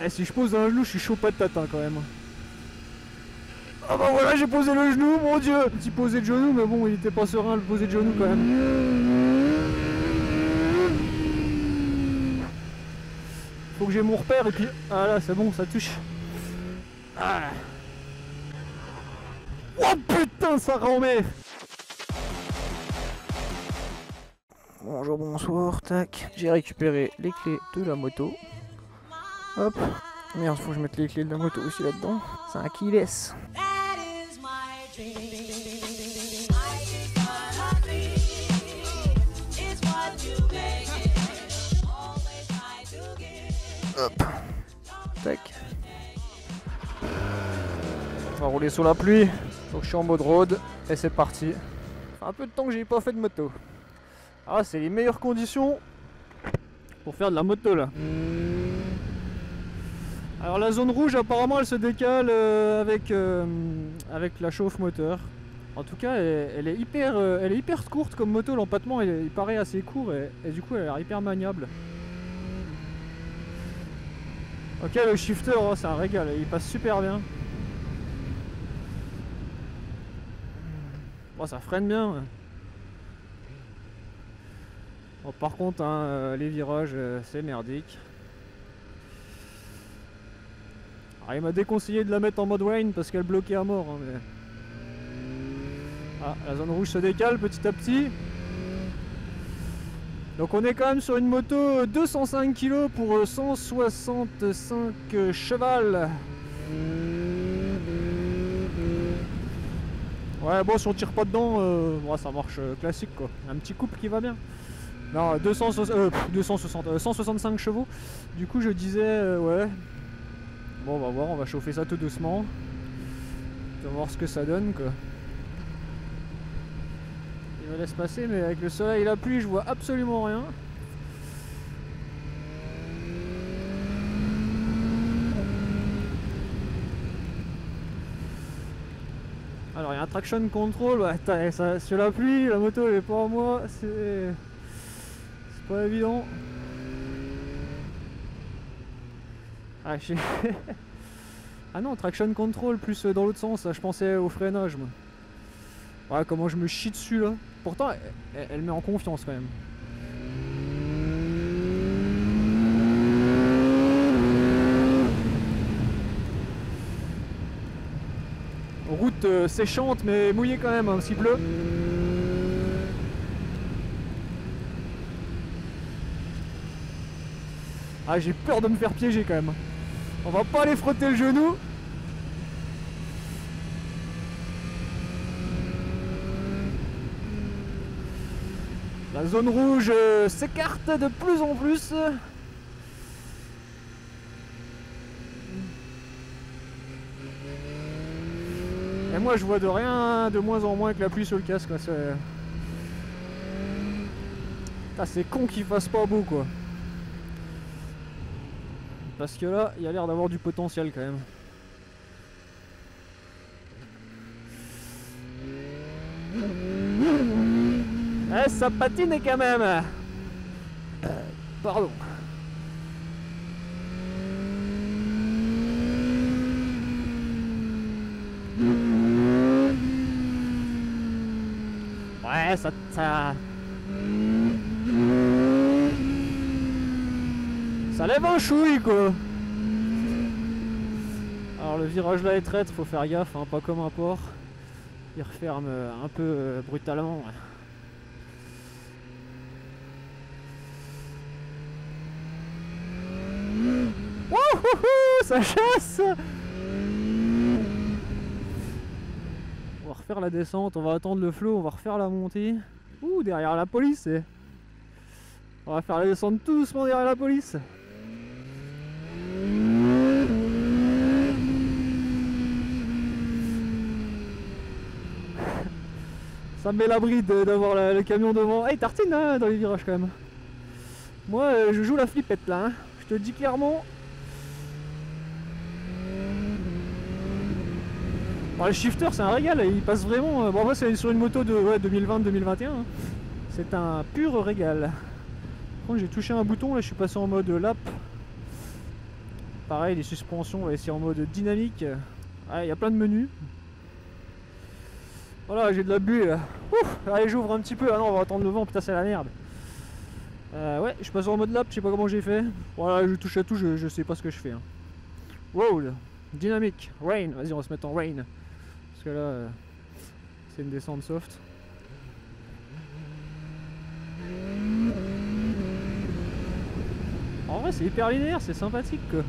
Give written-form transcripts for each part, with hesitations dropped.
Eh, si je pose un genou, je suis chaud patate hein, quand même. Ah bah voilà, j'ai posé le genou, mon dieu. Petit posé de genou, mais bon, il était pas serein le posé de genou quand même. Faut que j'ai mon repère et puis... Ah là, c'est bon, ça touche. Ah. Oh putain, ça remet. Bonjour, bonsoir, tac. J'ai récupéré les clés de la moto. Hop. Merde, faut que je mette les clés de la moto aussi là-dedans. C'est un keyless. Hop. Tac. On va rouler sous la pluie. Donc je suis en mode road. Et c'est parti. Ça fait un peu de temps que j'ai pas fait de moto. Ah, c'est les meilleures conditions pour faire de la moto là. Alors la zone rouge apparemment elle se décale avec la chauffe moteur. En tout cas elle est hyper courte comme moto, l'empattement il paraît assez court et du coup elle a l'air hyper maniable. Ok, le shifter oh, c'est un régal, il passe super bien. Bon, ça freine bien. Bon, par contre hein, les virages c'est merdique. Alors, il m'a déconseillé de la mettre en mode Wayne parce qu'elle bloquait à mort. Hein, mais... Ah, la zone rouge se décale petit à petit. Donc on est quand même sur une moto 205 kg pour 165 cheval. Ouais bon si on tire pas dedans, bon, ça marche classique quoi. Un petit couple qui va bien. Non 165 chevaux. Du coup je disais ouais. Bon on va voir, on va chauffer ça tout doucement. On va voir ce que ça donne quoi. Il me laisse passer mais avec le soleil et la pluie je vois absolument rien. Alors il y a un traction control, ouais, sur la pluie, la moto elle est pas à moi, c'est pas évident. Ah, ah non, traction control plus dans l'autre sens, là, je pensais au freinage moi. Ouais, comment je me chie dessus là. Pourtant elle met en confiance quand même. Route séchante mais mouillée quand même, hein, s'il pleut. Ah j'ai peur de me faire piéger quand même. On va pas aller frotter le genou. La zone rouge s'écarte de plus en plus. Et moi je vois de rien de moins en moins avec la pluie sur le casque. C'est con qu'il fasse pas beau quoi. Parce que là il y a l'air d'avoir du potentiel quand même. Eh, ça patine quand même. Pardon. Ouais, ça... Ça lève un chouille quoi. Alors le virage là est traître, faut faire gaffe, hein, pas comme un porc. Il referme un peu brutalement. Wouhou, ça chasse. On va refaire la descente, on va attendre le flot, on va refaire la montée. Ouh, derrière la police. On va faire la descente tout doucement derrière la police. Ça me met l'abri d'avoir le camion devant. Hey, tartine hein, dans les virages quand même. Moi je joue la flippette là, hein. Je te le dis clairement. Bon, le shifter c'est un régal, il passe vraiment. Bon moi c'est sur une moto de ouais, 2020-2021. Hein. C'est un pur régal. Par contre j'ai touché un bouton, là je suis passé en mode lap. Pareil, les suspensions, on va essayer en mode dynamique. Il y a plein de menus. Voilà, j'ai de la buée là. Ouf, allez, j'ouvre un petit peu. Ah non, on va attendre le vent, putain, c'est la merde. Ouais, je passe en mode lap, je sais pas comment j'ai fait. Voilà, je touche à tout, je sais pas ce que je fais. Hein. Wow, dynamique, rain, vas-y, on va se mettre en rain. Parce que là, c'est une descente soft. En vrai, c'est hyper linéaire, c'est sympathique quoi.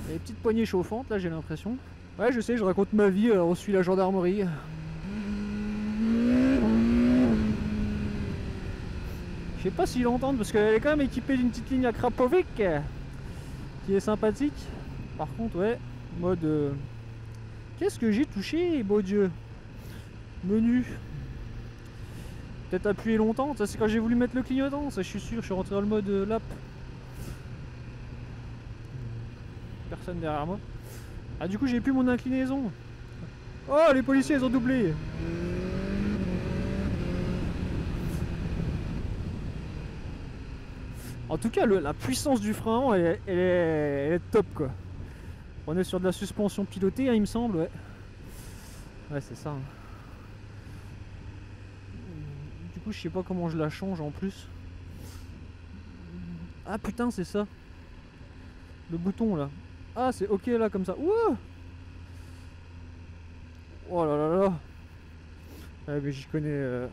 Il y a des petites poignées chauffantes là, j'ai l'impression. Ouais, je sais, je raconte ma vie, on suit la gendarmerie. Je sais pas s'ils l'entendent parce qu'elle est quand même équipée d'une petite ligne à Krapovic qui est sympathique. Par contre, ouais, mode. Qu'est-ce que j'ai touché, beau Dieu? Menu. Peut-être appuyer longtemps, ça c'est quand j'ai voulu mettre le clignotant, ça je suis sûr, je suis rentré dans le mode lap. Personne derrière moi. Ah, du coup, j'ai plus mon inclinaison. Oh, les policiers, ils ont doublé. En tout cas, la puissance du frein, elle est top quoi. On est sur de la suspension pilotée, hein, il me semble, ouais. Ouais, c'est ça. Hein. Du coup, je sais pas comment je la change en plus. Ah putain, c'est ça. Le bouton là. Ah, c'est ok là, comme ça. Ouh. Oh là là là. Ouais, mais j'y connais.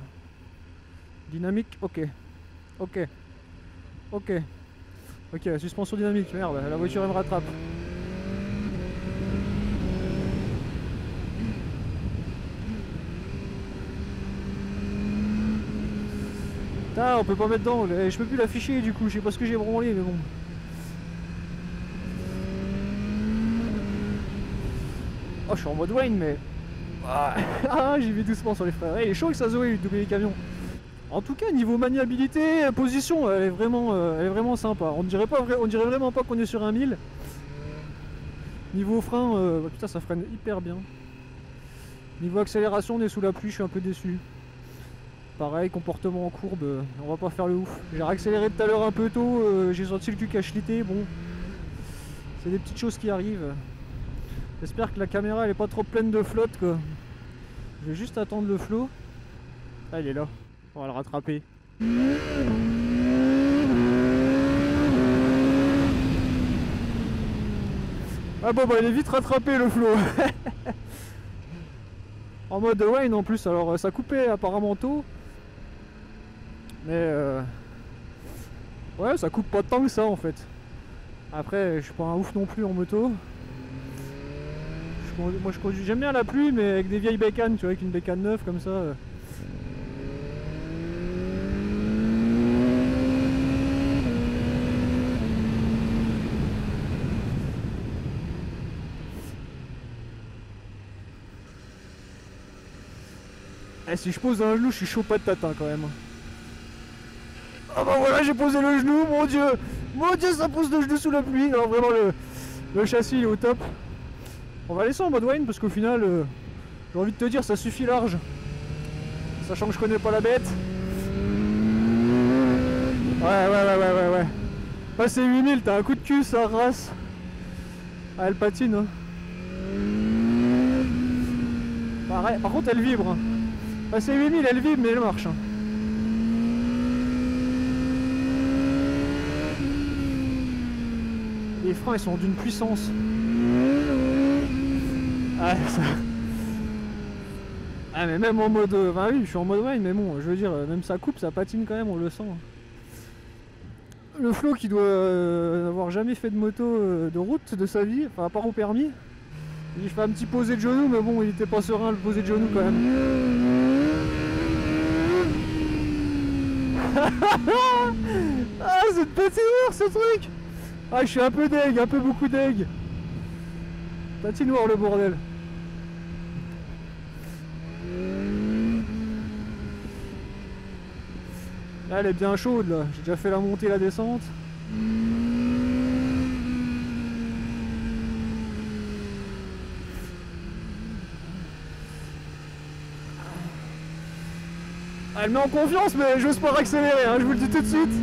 Dynamique, ok. Ok. Ok. Ok, la suspension dynamique, merde, la voiture elle me rattrape. Putain, on peut pas mettre dedans, je peux plus l'afficher du coup, je sais pas ce que j'ai branlé, mais bon. Oh, je suis en mode Wayne, mais. Ah, j'y vais doucement sur les frères. Il est chaud que ça Zoé, doubler les camions. En tout cas, niveau maniabilité, position, elle est vraiment sympa. On dirait vraiment pas qu'on est sur un 1000. Niveau frein, putain, ça freine hyper bien. Niveau accélération, on est sous la pluie, je suis un peu déçu. Pareil, comportement en courbe, on va pas faire le ouf. J'ai réaccéléré tout à l'heure un peu tôt, j'ai senti le cul cachelité, bon. C'est des petites choses qui arrivent. J'espère que la caméra elle est pas trop pleine de flotte quoi. Je vais juste attendre le flot. Ah, il est là. On va le rattraper. Ah bon bah il est vite rattrapé le flot. En mode Wayne en plus, alors ça coupait apparemment tôt. Mais ouais, ça coupe pas tant que ça en fait. Après je suis pas un ouf non plus en moto. Moi je conduis, j'aime bien la pluie mais avec des vieilles bécanes, tu vois, avec une bécane neuve comme ça. Si je pose un genou, je suis chaud patate hein, quand même. Ah bah voilà, j'ai posé le genou, mon dieu. Mon dieu, ça pose le genou sous la pluie. Alors vraiment le châssis il est au top. On va laisser en mode Wayne parce qu'au final, j'ai envie de te dire, ça suffit large. Sachant que je connais pas la bête. Ouais. Passer 8000, t'as un coup de cul, ça race. Ah, elle patine. Hein. Pareil, par contre, elle vibre. Hein. Passer 8000, elle vibre, mais elle marche. Hein. Les freins, ils sont d'une puissance. Ah, ça... Ah mais même en mode... Enfin oui, je suis en mode Wayne, mais bon, je veux dire, même ça coupe, ça patine quand même, on le sent. Le Flo qui doit n'avoir jamais fait de moto de route de sa vie, enfin à part au permis. Il fait un petit posé de genou, mais bon, il était pas serein le posé de genou quand même. Ah, c'est de patinoire ce truc. Ah, je suis un peu deg, un peu beaucoup deg. Patinoire le bordel. Là, elle est bien chaude là. J'ai déjà fait la montée et la descente. Elle met en confiance, mais j'ose pas accélérer, hein, je vous le dis tout de suite.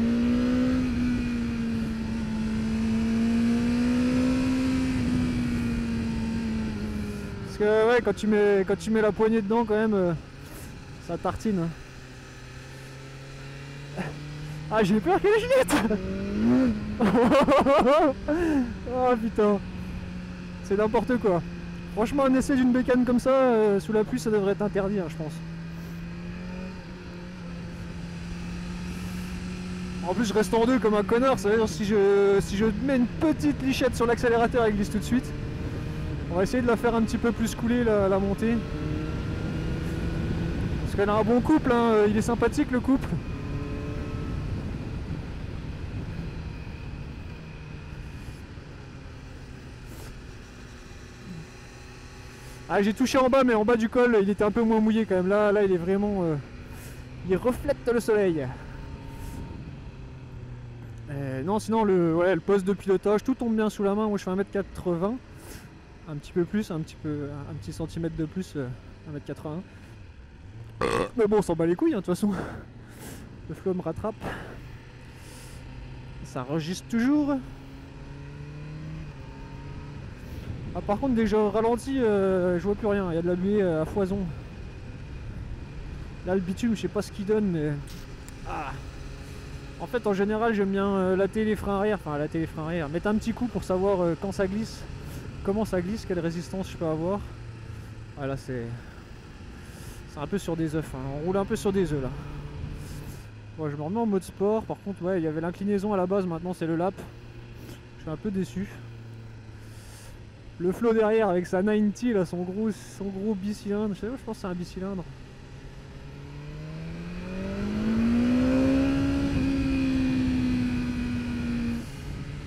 que ouais, quand tu mets la poignée dedans quand même, ça tartine. Ah, j'ai peur qu'elle gilet. Oh putain, c'est n'importe quoi. Franchement, un essai d'une bécane comme ça, sous la pluie, ça devrait être interdit, hein, je pense. En plus, je reste en deux comme un connard, ça veut dire si je mets une petite lichette sur l'accélérateur, elle glisse tout de suite. On va essayer de la faire un petit peu plus couler, la montée. Parce qu'elle a un bon couple, hein, il est sympathique le couple. Ah, j'ai touché en bas, mais en bas du col, il était un peu moins mouillé quand même. Là, il est vraiment... il reflète le soleil. Non, sinon, le poste de pilotage, tout tombe bien sous la main. Moi, je fais 1m80. Un petit peu plus, un petit centimètre de plus, 1m81. Mais bon, on s'en bat les couilles, hein, de toute façon. Le flow me rattrape. Ça enregistre toujours. Ah, par contre, dès que je ralentis, je vois plus rien. Il y a de la buée à foison. Là, le bitume, je sais pas ce qu'il donne, mais... Ah. En fait, en général, j'aime bien latter les freins arrière. Enfin, latter les freins arrière. Mettre un petit coup pour savoir quand ça glisse. Comment ça glisse, quelle résistance je peux avoir. Voilà, c'est un peu sur des œufs. Hein. On roule un peu sur des œufs, là. Bon, je me remets en mode sport. Par contre, ouais, il y avait l'inclinaison à la base. Maintenant, c'est le lap. Je suis un peu déçu. Le flow derrière avec sa 90 là, son gros bicylindre, je pense que c'est un bicylindre.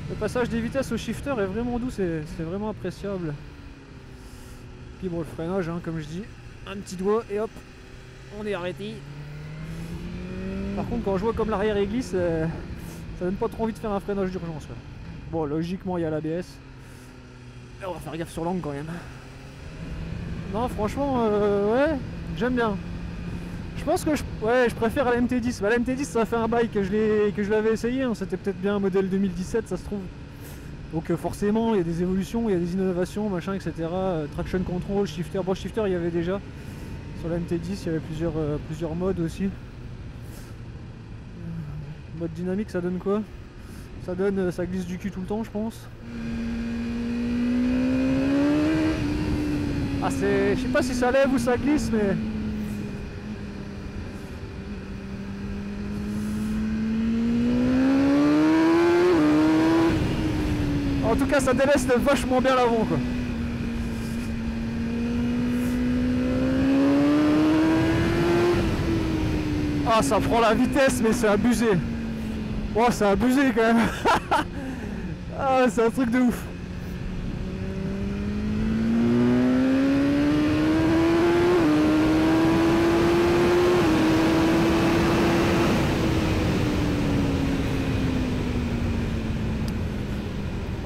Le passage des vitesses au shifter est vraiment doux, c'est vraiment appréciable. Puis bon, le freinage, hein, comme je dis, un petit doigt et hop, on est arrêté. Par contre, quand je vois comme l'arrière est glisse, ça donne pas trop envie de faire un freinage d'urgence. Bon, logiquement, il y a l'ABS. On va faire gaffe sur l'angle quand même. Non, franchement, ouais, j'aime bien. Je pense que je préfère à la MT10. Bah, la MT10, ça fait un bail que je l'avais essayé. Hein. C'était peut-être bien un modèle 2017, ça se trouve. Donc forcément, il y a des évolutions, il y a des innovations, machin, etc. Traction control, shifter. Bon, shifter, il y avait déjà. Sur la MT10, il y avait plusieurs modes aussi. Mode dynamique, ça donne quoi? Ça glisse du cul tout le temps, je pense. Ah, je sais pas si ça lève ou ça glisse, mais... En tout cas, ça déleste vachement bien l'avant, quoi. Ah, ça prend la vitesse, mais c'est abusé. Oh, c'est abusé quand même. Ah, c'est un truc de ouf.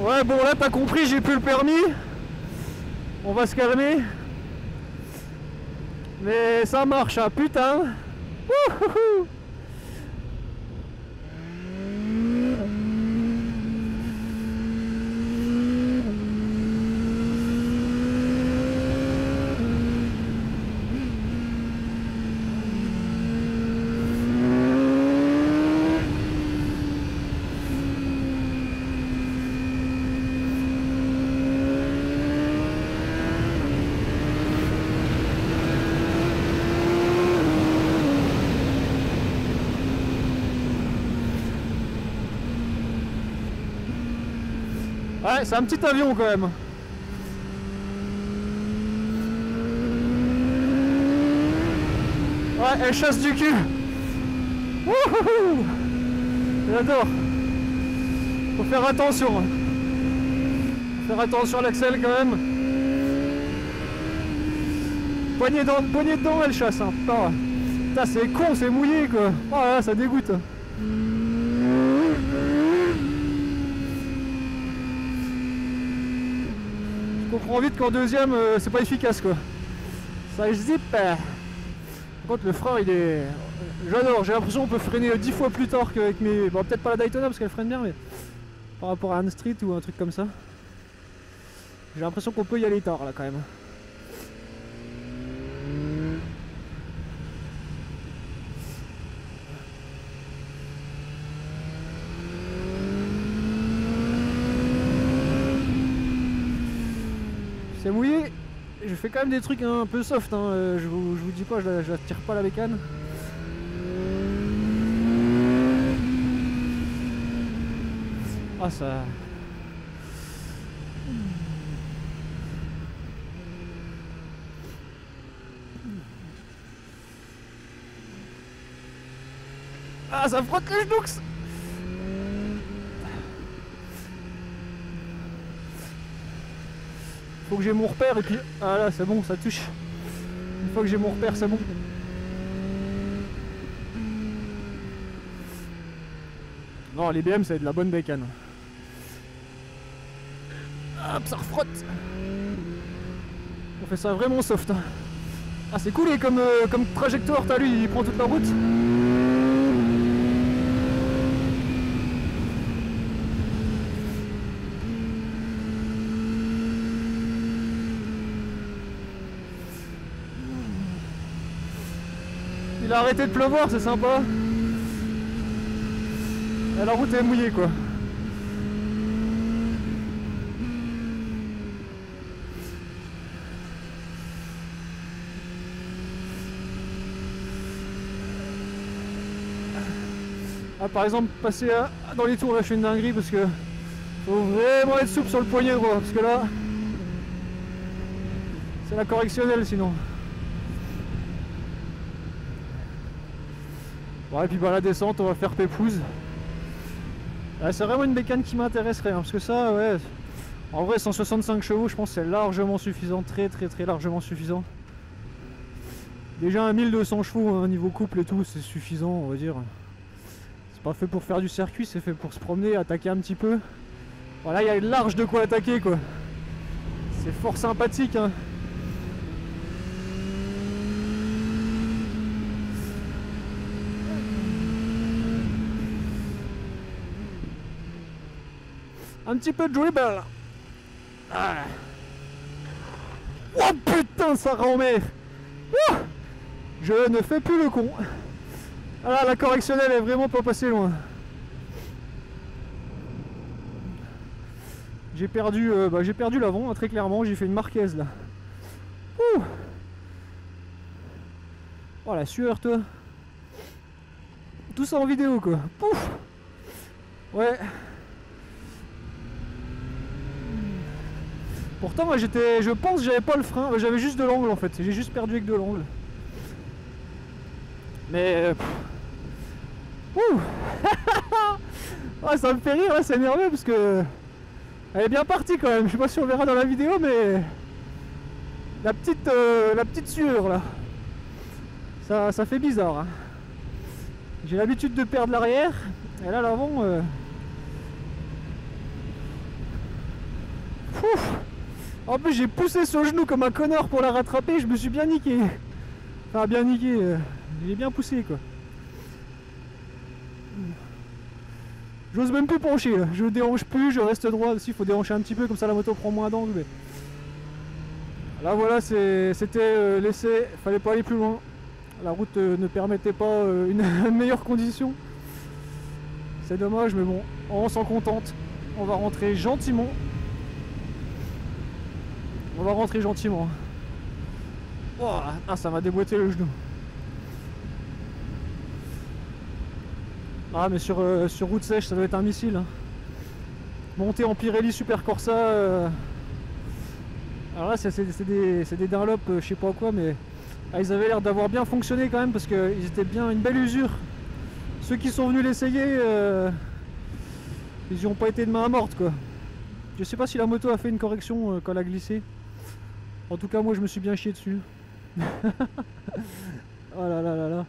Ouais, bon, là, t'as compris, j'ai plus le permis. On va se calmer. Mais ça marche, hein, putain. Wouhou. Ouais, c'est un petit avion quand même. Ouais, elle chasse du cul. Wouhou. J'adore. Faut faire attention. Faut faire attention à l'axel quand même. Poignée dedans, elle chasse. Hein. Putain, c'est con, c'est mouillé quoi. Oh là, ça dégoûte. Je comprends vite qu'en deuxième, c'est pas efficace quoi. Ça zip. Par contre, le frein, il est... J'adore, j'ai l'impression qu'on peut freiner 10 fois plus tard qu'avec mes... Bon, peut-être pas la Daytona parce qu'elle freine bien, mais par rapport à un street ou un truc comme ça. J'ai l'impression qu'on peut y aller tard là quand même. C'est mouillé. Je fais quand même des trucs un peu soft, hein. Je vous dis pas, je la tire pas la bécane. Ah ça... Ah ça frotte les genoux. Faut que j'ai mon repère et puis... Ah là c'est bon, ça touche. Une fois que j'ai mon repère c'est bon. Non les BM c'est de la bonne bécane. Hop ça refrotte. On fait ça vraiment soft, hein. Ah c'est cool et comme trajectoire, t'as lui il prend toute la route. Il a arrêté de pleuvoir, c'est sympa. Et la route est mouillée quoi. Ah, par exemple, passer dans les tours là je fais une dinguerie parce que faut vraiment être souple sur le poignet gros, parce que là c'est la correctionnelle sinon. Ouais, et puis bah la descente on va faire pépouze. Ouais, c'est vraiment une bécane qui m'intéresserait, hein, parce que ça ouais, en vrai 165 chevaux je pense que c'est largement suffisant, très largement suffisant. Déjà un 1200 chevaux hein, niveau couple et tout c'est suffisant on va dire. C'est pas fait pour faire du circuit, c'est fait pour se promener, attaquer un petit peu. Voilà, il y a large de quoi attaquer quoi. C'est fort sympathique hein. Un petit peu de dribble. Ah. Oh putain ça rend mère. Oh, je ne fais plus le con. Ah là, la correctionnelle est vraiment pas passée loin. J'ai perdu l'avant hein, très clairement, j'ai fait une marquaise là. Ouh. Oh la sueur toi. Tout ça en vidéo quoi. Pouf. Ouais. Pourtant moi je pense que j'avais pas le frein, j'avais juste de l'angle en fait, j'ai juste perdu avec de l'angle. Mais... Ouh. Ah, ça me fait rire, ouais, c'est nerveux parce que... Elle est bien partie quand même, je sais pas si on verra dans la vidéo mais... La petite sueur là. Ça fait bizarre. Hein. J'ai l'habitude de perdre l'arrière, et là l'avant... En plus j'ai poussé sur le genou comme un connard pour la rattraper, je me suis bien niqué. Enfin bien niqué, j'ai bien poussé quoi. J'ose même plus pencher là, je déhanche plus, je reste droit aussi, il faut déhancher un petit peu comme ça la moto prend moins d'angle. Mais... Là voilà c'était l'essai, fallait pas aller plus loin. La route ne permettait pas une meilleure condition. C'est dommage mais bon, on s'en contente. On va rentrer gentiment. On va rentrer gentiment. Oh, ah, ça m'a déboîté le genou. Ah mais sur route sèche ça doit être un missile hein. Monter en Pirelli Super Corsa alors là c'est des Dunlop je sais pas quoi mais ah, ils avaient l'air d'avoir bien fonctionné quand même parce qu'ils étaient bien une belle usure. Ceux qui sont venus l'essayer ils n'y ont pas été de main morte quoi. Je sais pas si la moto a fait une correction quand elle a glissé. En tout cas moi je me suis bien chié dessus. Oh là là là là.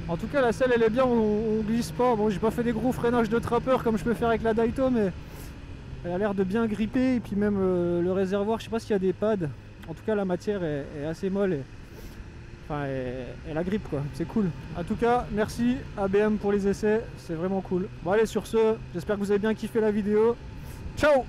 En tout cas la selle elle est bien, on glisse pas. Bon j'ai pas fait des gros freinages de trappeur comme je peux faire avec la Daito mais elle a l'air de bien gripper et puis même le réservoir, je sais pas s'il y a des pads. En tout cas la matière est assez molle et enfin elle agrippe quoi, c'est cool. En tout cas merci à BM pour les essais, c'est vraiment cool. Bon allez sur ce, j'espère que vous avez bien kiffé la vidéo. Ciao.